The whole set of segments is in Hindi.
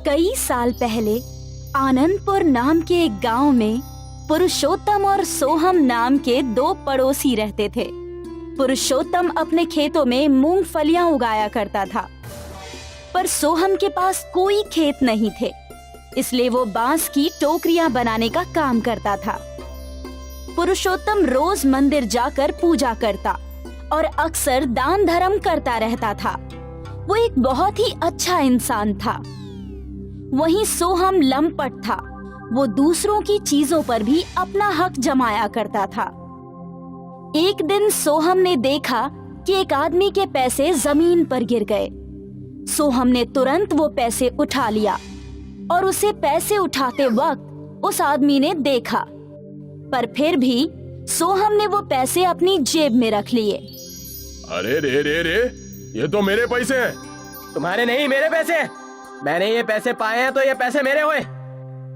कई साल पहले आनंदपुर नाम के एक गांव में पुरुषोत्तम और सोहम नाम के दो पड़ोसी रहते थे। पुरुषोत्तम अपने खेतों में मूंगफलियां उगाया करता था, पर सोहम के पास कोई खेत नहीं थे, इसलिए वो बांस की टोकरियां बनाने का काम करता था। पुरुषोत्तम रोज मंदिर जाकर पूजा करता और अक्सर दान धर्म करता रहता था। वो एक बहुत ही अच्छा इंसान था। वहीं सोहम लंपट था। वो दूसरों की चीजों पर भी अपना हक जमाया करता था। एक दिन सोहम ने देखा कि एक आदमी के पैसे जमीन पर गिर गए। सोहम ने तुरंत वो पैसे उठा लिया और उसे पैसे उठाते वक्त उस आदमी ने देखा, पर फिर भी सोहम ने वो पैसे अपनी जेब में रख लिए। अरे रे रे रे, ये तो मेरे पैसे हैं। तुम्हारे नहीं, मेरे पैसे। मैंने ये पैसे पाए हैं तो ये पैसे मेरे हुए।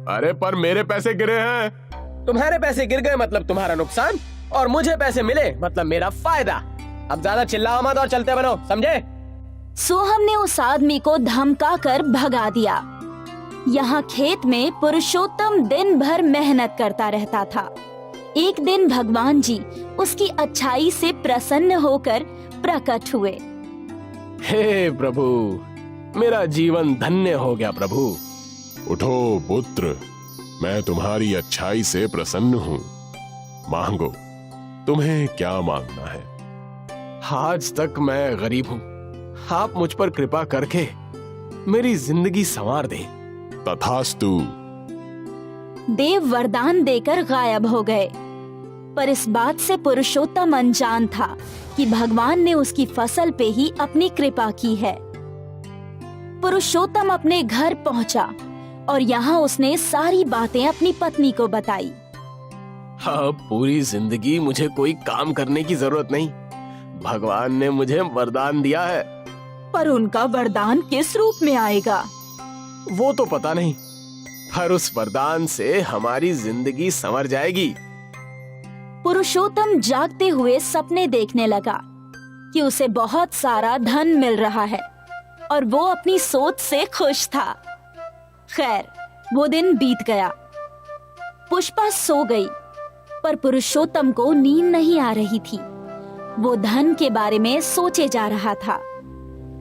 अरे पर मेरे पैसे गिरे हैं। तुम्हारे पैसे गिर गए मतलब तुम्हारा नुकसान, और मुझे पैसे मिले मतलब मेरा फायदा। अब ज्यादा चिल्लाओ मत और चलते बनो, समझे? सोहम ने उस आदमी को धमकाकर भगा दिया। यहाँ खेत में पुरुषोत्तम दिन भर मेहनत करता रहता था। एक दिन भगवान जी उसकी अच्छाई से प्रसन्न होकर प्रकट हुए। हे प्रभु, मेरा जीवन धन्य हो गया प्रभु। उठो पुत्र, मैं तुम्हारी अच्छाई से प्रसन्न हूँ। मांगो, तुम्हें क्या मांगना है? आज तक मैं गरीब हूँ, आप मुझ पर कृपा करके मेरी जिंदगी संवार दे। तथास्तु। देव वरदान देकर गायब हो गए, पर इस बात से पुरुषोत्तम अनजान था कि भगवान ने उसकी फसल पे ही अपनी कृपा की है। पुरुषोत्तम अपने घर पहुंचा और यहाँ उसने सारी बातें अपनी पत्नी को बताई। अब पूरी जिंदगी मुझे कोई काम करने की जरूरत नहीं। भगवान ने मुझे वरदान दिया है। पर उनका वरदान किस रूप में आएगा वो तो पता नहीं, पर उस वरदान से हमारी जिंदगी संवर जाएगी। पुरुषोत्तम जागते हुए सपने देखने लगा कि उसे बहुत सारा धन मिल रहा है और वो अपनी सोच से खुश था। खैर, वो दिन बीत गया। पुष्पा सो गई, पर पुरुषोत्तम को नींद नहीं आ रही थी। वो धन के बारे में सोचे जा रहा था।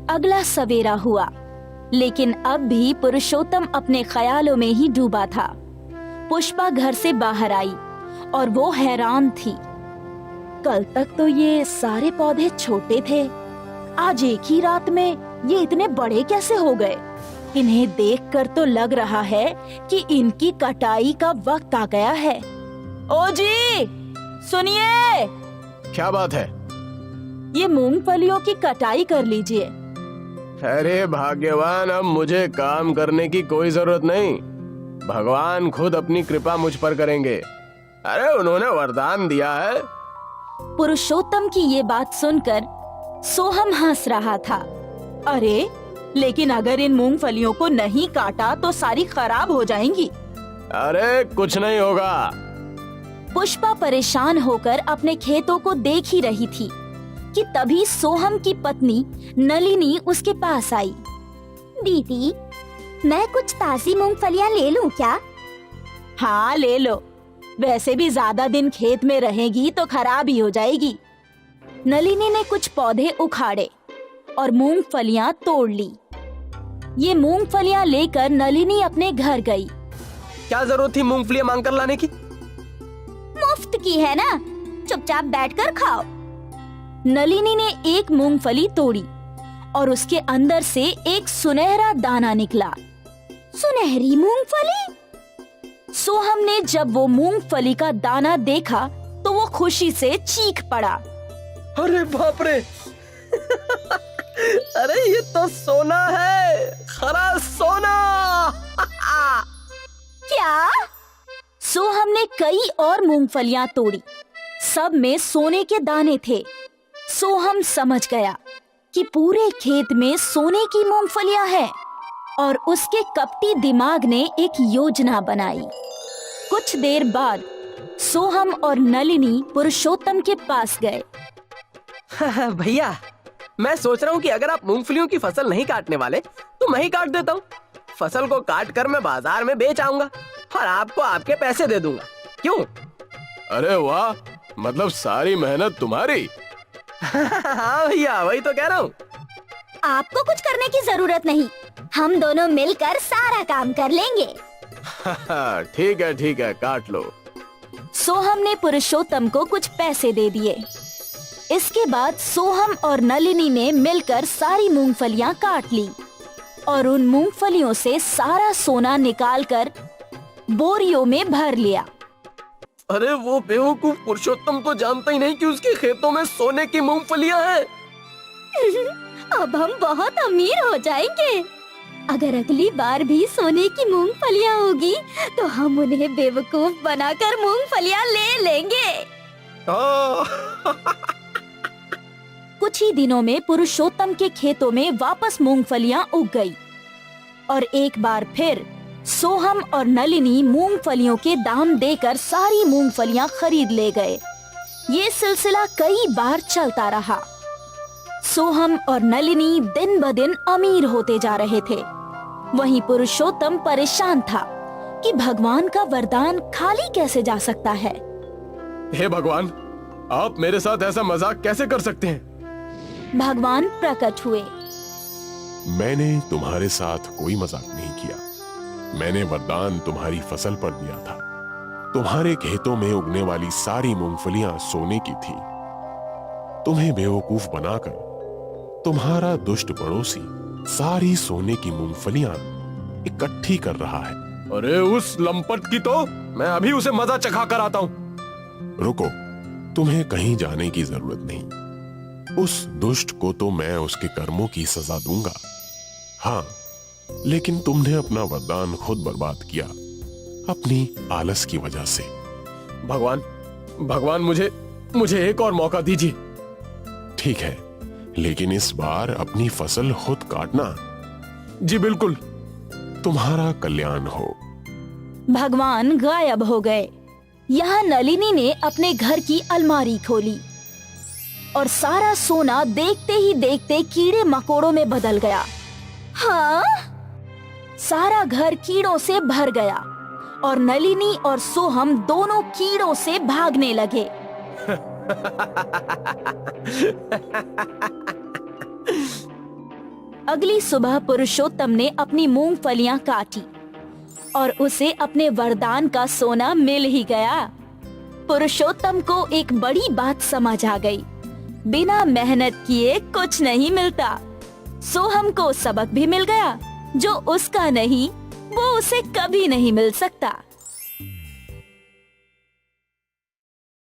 अगला सवेरा हुआ, लेकिन अब भी पुरुषोत्तम अपने ख्यालों में ही डूबा था। पुष्पा घर से बाहर आई और वो हैरान थी। कल तक तो ये सारे पौधे छोटे थे, आज एक ही रात में ये इतने बड़े कैसे हो गए? इन्हें देखकर तो लग रहा है कि इनकी कटाई का वक्त आ गया है। ओ जी, सुनिए। क्या बात है? ये मूंगफलियों की कटाई कर लीजिए। अरे भाग्यवान, अब मुझे काम करने की कोई जरूरत नहीं। भगवान खुद अपनी कृपा मुझ पर करेंगे। अरे उन्होंने वरदान दिया है। पुरुषोत्तम की ये बात सुनकर सोहम हंस रहा था। अरे, लेकिन अगर इन मूंगफलियों को नहीं काटा तो सारी खराब हो जाएंगी। अरे कुछ नहीं होगा। पुष्पा परेशान होकर अपने खेतों को देख ही रही थी कि तभी सोहम की पत्नी नलिनी उसके पास आई। दीदी, मैं कुछ ताजी मूंगफलियां ले लूं क्या? हाँ, ले लो। वैसे भी ज्यादा दिन खेत में रहेगी तो खराब ही हो जाएगी। नलिनी ने कुछ पौधे उखाड़े और मूंगफलियां तोड़ ली। ये मूंगफलियां लेकर नलिनी अपने घर गई। क्या जरूरत थी मूंगफलियां मांग कर लाने की? मुफ्त की है ना, चुपचाप बैठकर खाओ। नलिनी ने एक मूंगफली तोड़ी और उसके अंदर से एक सुनहरा दाना निकला। सुनहरी मूंगफली? सोहम ने जब वो मूंगफली का दाना देखा तो वो खुशी से चीख पड़ा। अरे बाप रे! अरे ये तो सोना है, खरा सोना! क्या? सोहम ने कई और मूंगफलियां तोड़ी, सब में सोने के दाने थे। सोहम समझ गया कि पूरे खेत में सोने की मूंगफलियां हैं और उसके कपटी दिमाग ने एक योजना बनाई। कुछ देर बाद सोहम और नलिनी पुरुषोत्तम के पास गए। भैया, मैं सोच रहा हूँ कि अगर आप मूंगफलियों की फसल नहीं काटने वाले तो मैं ही काट देता हूँ। फसल को काट कर मैं बाजार में बेच आऊंगा और आपको आपके पैसे दे दूंगा। क्यों? अरे वाह, मतलब सारी मेहनत तुम्हारी। हाँ भैया, वही तो कह रहा हूँ। आपको कुछ करने की जरूरत नहीं, हम दोनों मिलकर सारा काम कर लेंगे। ठीक है, काट लो। सोहम ने पुरुषोत्तम को कुछ पैसे दे दिए। इसके बाद सोहम और नलिनी ने मिलकर सारी मूंगफलियां काट ली और उन मूंगफलियों से सारा सोना निकालकर बोरियों में भर लिया। अरे वो बेवकूफ पुरुषोत्तम तो जानता ही नहीं कि उसके खेतों में सोने की मूंगफलियां हैं। अब हम बहुत अमीर हो जाएंगे। अगर अगली बार भी सोने की मूंगफलियां होगी तो हम उन्हें बेवकूफ बनाकर मूंगफलियां ले लेंगे। कुछ ही दिनों में पुरुषोत्तम के खेतों में वापस मूंगफलियां उग गई और एक बार फिर सोहम और नलिनी मूंगफलियों के दाम देकर सारी मूंगफलियां खरीद ले गए। ये सिलसिला कई बार चलता रहा। सोहम और नलिनी दिन ब दिन अमीर होते जा रहे थे। वहीं पुरुषोत्तम परेशान था कि भगवान का वरदान खाली कैसे जा सकता है। हे भगवान, आप मेरे साथ ऐसा मजाक कैसे कर सकते हैं? भगवान प्रकट हुए। मैंने तुम्हारे साथ कोई मजाक नहीं किया। मैंने वरदान तुम्हारी फसल पर दिया था। तुम्हारे खेतों में उगने वाली सारी मूंगफलियां सोने की थी। तुम्हें बेवकूफ बनाकर तुम्हारा दुष्ट पड़ोसी सारी सोने की मूंगफलियां इकट्ठी कर रहा है। अरे उस लंपट की तो मैं अभी उसे मजा चखा कर आता हूँ। रुको, तुम्हें कहीं जाने की जरूरत नहीं। उस दुष्ट को तो मैं उसके कर्मों की सजा दूंगा। हाँ, लेकिन तुमने अपना वरदान खुद बर्बाद किया अपनी आलस की वजह से। भगवान मुझे एक और मौका दीजिए। ठीक है, लेकिन इस बार अपनी फसल खुद काटना। जी बिल्कुल। तुम्हारा कल्याण हो। भगवान गायब हो गए। यहाँ नलिनी ने अपने घर की अलमारी खोली और सारा सोना देखते ही देखते कीड़े मकोड़ों में बदल गया। हाँ, सारा घर कीड़ों से भर गया और नलिनी और सोहम दोनों कीड़ों से भागने लगे। अगली सुबह पुरुषोत्तम ने अपनी मूंगफलियां काटी और उसे अपने वरदान का सोना मिल ही गया। पुरुषोत्तम को एक बड़ी बात समझ आ गई, बिना मेहनत किए कुछ नहीं मिलता। सोहम को सबक भी मिल गया, जो उसका नहीं वो उसे कभी नहीं मिल सकता।